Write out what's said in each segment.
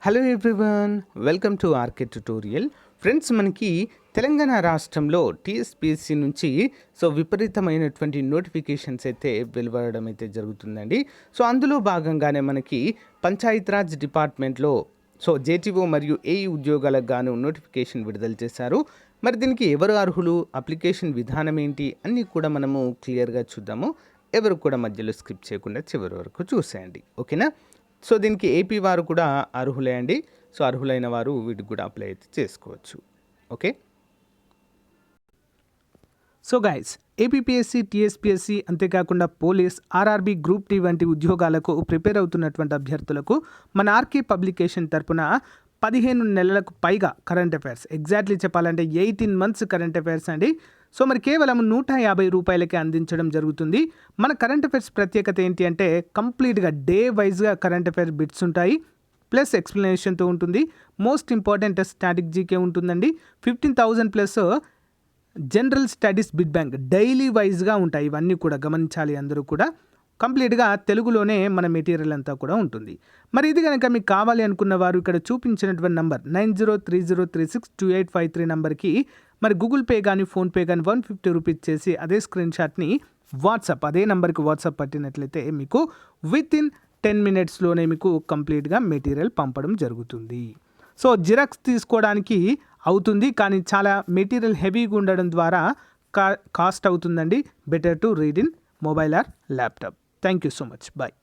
Hello everyone, welcome to RK tutorial. Friends, మనకి తెలంగాణ రాష్ట్రంలో TSPSC నుంచి విపరీతమైనటువంటి నోటిఫికేషన్స్ అయితే వెలువడడం అయితే జరుగుతుందండి. అందులో భాగంగానే మనకి పంచాయతీరాజ్ డిపార్ట్మెంట్లో జేటీఓ మరియు ఏఈ ఉద్యోగాలకు గాను నోటిఫికేషన్ విడుదల చేశారు. మరి దీనికి ఎవరు అర్హులు, అప్లికేషన్ విధానం ఏంటి అన్నీ కూడా మనము క్లియర్గా చూద్దాము. ఎవరు కూడా మధ్యలో స్కిప్ చేయకుండా చివరి వరకు చూసేయండి, ఓకేనా? దీనికి ఏపీ వారు కూడా అర్హులే అండి. అర్హులైన వారు వీటికి కూడా అప్లై అయితే చేసుకోవచ్చు, ఓకే? గైస్, ఏపీపీఎస్సీ, టీఎస్పీఎస్సీ అంతేకాకుండా పోలీస్, ఆర్ఆర్బీ, గ్రూప్ టీ వంటి ఉద్యోగాలకు ప్రిపేర్ అవుతున్నటువంటి అభ్యర్థులకు మన ఆర్కే పబ్లికేషన్ తరపున 15 నెలలకు పైగా కరెంట్ అఫైర్స్, ఎగ్జాక్ట్లీ చెప్పాలంటే 18 మంత్స్ కరెంట్ అఫైర్స్ అండి. మరి కేవలం 150 రూపాయలకే అందించడం జరుగుతుంది. మన కరెంట్ అఫైర్స్ ప్రత్యేకత ఏంటి అంటే కంప్లీట్గా డే వైజ్గా కరెంట్ అఫైర్స్ బిట్స్ ఉంటాయి, ప్లస్ ఎక్స్ప్లెనేషన్తో ఉంటుంది. మోస్ట్ ఇంపార్టెంట్ స్టాటిక్ జీకే ఉంటుందండి. 15,000 plus general studies bit bank daily వైజ్గా ఉంటాయి. ఇవన్నీ కూడా గమనించాలి అందరూ కూడా. కంప్లీట్గా తెలుగులోనే మన మెటీరియల్ అంతా కూడా ఉంటుంది. మరి ఇది కనుక మీకు కావాలి అనుకున్న వారు ఇక్కడ చూపించినటువంటి నంబర్ 9030362853 నంబర్కి మరి గూగుల్ పే కానీ ఫోన్పే కానీ 150 రూపీస్ చేసి అదే స్క్రీన్ షాట్ని అదే నెంబర్కి వాట్సాప్ పట్టినట్లయితే మీకు విత్ ఇన్ 10 మినిట్స్లోనే మీకు కంప్లీట్గా మెటీరియల్ పంపడం జరుగుతుంది. జిరాక్స్ తీసుకోవడానికి అవుతుంది, కానీ చాలా మెటీరియల్ హెవీగా ఉండడం ద్వారా కాస్ట్ అవుతుందండి. Better to read in mobile or laptop. Thank you so much, bye.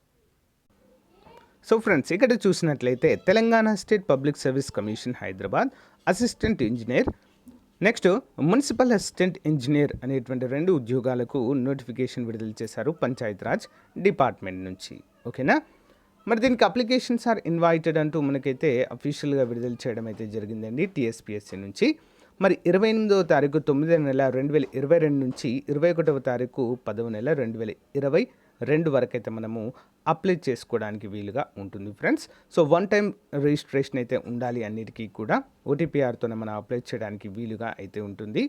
Friends, ఇక్కడ చూసినట్లయితే Telangana state public service commission Hyderabad assistant engineer, next municipal assistant engineer అనేటువంటి 2 ఉద్యోగాలకు నోటిఫికేషన్ విడుదల చేశారు పంచాయతీరాజ్ డిపార్ట్మెంట్ నుంచి, ఓకేనా? మరి దీనికి అప్లికేషన్స్ ఆర్ ఇన్వైటెడ్ అంటూ మనకైతే అఫీషియల్గా విడుదల చేయడం అయితే జరిగిందండి టీఎస్పీఎస్సీ నుంచి. మరి 28వ తారీఖు 9వ నెల 2022 నుంచి 21వ తారీఖు 10వ నెల 2022 వరకు అయితే మనము అప్లై చేసుకోవడానికి వీలుగా ఉంటుంది ఫ్రెండ్స్. వన్ టైం రిజిస్ట్రేషన్ అయితే ఉండాలి అన్నిటికీ కూడా. ఓటీపీఆర్తోనే మనం అప్లై చేయడానికి వీలుగా అయితే ఉంటుంది.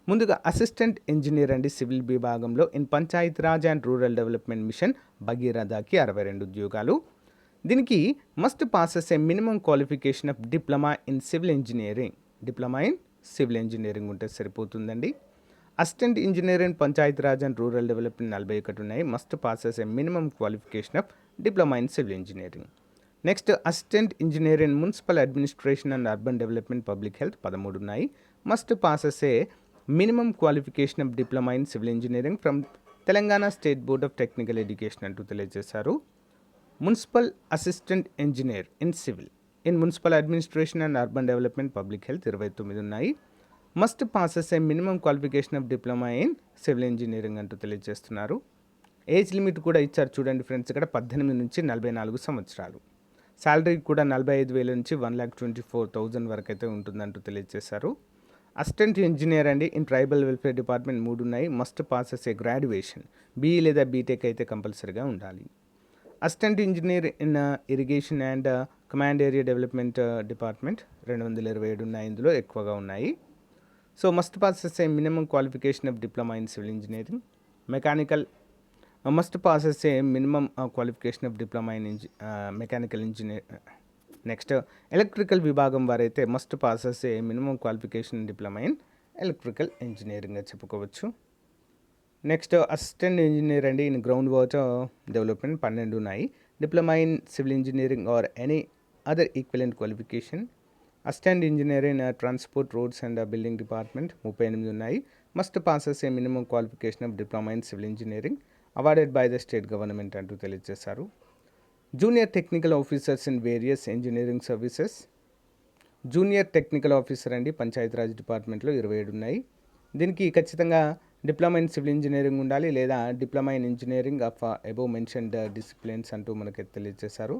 ముందుగా అసిస్టెంట్ ఇంజనీర్ అండి, సివిల్ విభాగంలో in Panchayati Raj and rural development mission భగీరథకి 62 ఉద్యోగాలు. దీనికి must passes a minimum qualification of diploma in civil engineering ఉంటే సరిపోతుందండి. Assistant engineer in Panchayati Raj and rural development 41 ఉన్నాయి. Must passes a minimum qualification of diploma in civil engineering. Next assistant engineer in municipal administration and urban development public health 13 ఉన్నాయి. Must passes a minimum qualification of diploma in civil engineering from Telangana state board of technical education అంటూ తెలియజేశారు. Municipal assistant engineer in civil in municipal administration and urban development public health 29 ఉన్నాయి. Must passes a minimum qualification of diploma in civil engineering అంటూ తెలియజేస్తున్నారు. Age limit కూడా ఇచ్చారు చూడండి friends, ఇక్కడ 18 నుంచి 44 సంవత్సరాలు. శాలరీ కూడా 45,000 నుంచి 1,24,000 వరకు అయితే ఉంటుందంటూ తెలియజేశారు. అసిస్టెంట్ ఇంజనీర్ అండి ఇన్ ట్రైబల్ వెల్ఫేర్ డిపార్ట్మెంట్ 3 ఉన్నాయి. Must passes A graduation, BE లేదా బీటెక్ అయితే కంపల్సరీగా ఉండాలి. Assistant engineer in irrigation and command area development department 227 ఉన్నాయి, ఇందులో ఎక్కువగా ఉన్నాయి. Must passes a minimum qualification of diploma in civil engineering. Mechanical must passes a minimum qualification of diploma in mechanical engineer. Next electrical విభాగం వారైతే must passes a minimum qualification diploma in electrical ఇంజనీరింగ్గా చెప్పుకోవచ్చు. Next assistant engineer అండి in ground water development 12 ఉన్నాయి. Diploma in civil engineering or any other equivalent qualification. Assistant engineer in transport roads and building department 38 ఉన్నాయి. Must passes a minimum qualification of diploma in civil engineering awarded by the state government అంటూ తెలియజేశారు. Junior technical officers in various engineering services. Junior technical officer అండి పంచాయతీరాజ్ డిపార్ట్మెంట్లో 27 ఉన్నాయి. దీనికి ఖచ్చితంగా diploma in civil engineering ఉండాలి, లేదా diploma in engineering of above mentioned disciplines అంటూ మనకి తెలియజేశారు.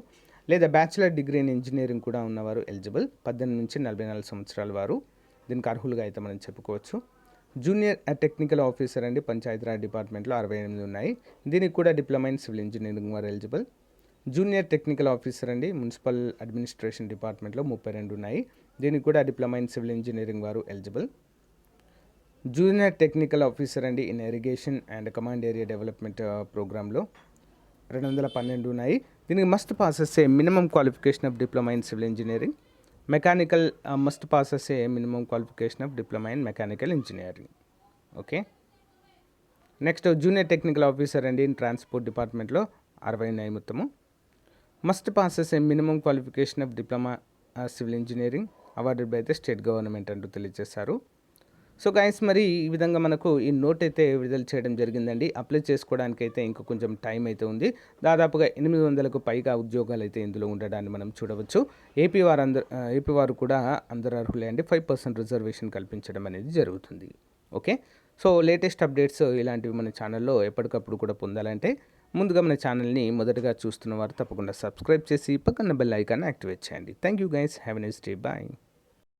లేదా బ్యాచిలర్ డిగ్రీ ఇన్ ఇంజనీరింగ్ కూడా ఉన్నవారు ఎలిజిబుల్. 18 నుంచి 44 సంవత్సరాల వారు దీనికి అర్హులుగా అయితే మనం చెప్పుకోవచ్చు. జూనియర్ టెక్నికల్ ఆఫీసర్ అండి పంచాయతీరాజ్ డిపార్ట్మెంట్లో 68 ఉన్నాయి. దీనికి కూడా డిప్లొమా ఇన్ సివిల్ ఇంజనీరింగ్ వారు ఎలిజిబుల్. జూనియర్ టెక్నికల్ ఆఫీసర్ అండి మున్సిపల్ అడ్మినిస్ట్రేషన్ డిపార్ట్మెంట్లో 32 ఉన్నాయి. దీనికి కూడా డిప్లొమా ఇన్ సివిల్ ఇంజనీరింగ్ వారు ఎలిజిబుల్. జూనియర్ టెక్నికల్ ఆఫీసర్ అండి in irrigation and command area development ప్రోగ్రాంలో 212 ఉన్నాయి. దీనికి must passes a minimum qualification of diploma in civil engineering. Mechanical must passes a minimum qualification of diploma in mechanical engineering. Okay. Next junior technical officer అండి in transport డిపార్ట్మెంట్లో 60 ఉన్నాయి మొత్తము. Must passes a minimum qualification of diploma civil engineering awarded by the state government అంటూ తెలియజేశారు. So guys, మరి ఈ విధంగా మనకు ఈ నోట్ అయితే విడుదల చేయడం జరిగిందండి. అప్లై చేసుకోవడానికి అయితే ఇంకా కొంచెం టైం అయితే ఉంది. దాదాపుగా 800కు పైగా ఉద్యోగాలు అయితే ఇందులో ఉండడాన్ని మనం చూడవచ్చు. ఏపీ వారు కూడా అందరు అర్హులే అండి. 5% రిజర్వేషన్ కల్పించడం అనేది జరుగుతుంది. ఓకే. సో లేటెస్ట్ అప్డేట్స్ ఇలాంటివి మన ఛానల్లో ఎప్పటికప్పుడు కూడా పొందాలంటే ముందుగా మన ఛానల్ని మొదటగా చూస్తున్న వారు తప్పకుండా సబ్స్క్రైబ్ చేసి పక్కన బెల్ ఐకాన్ యాక్టివేట్ చేయండి. Thank you guys, have a nice day, bye.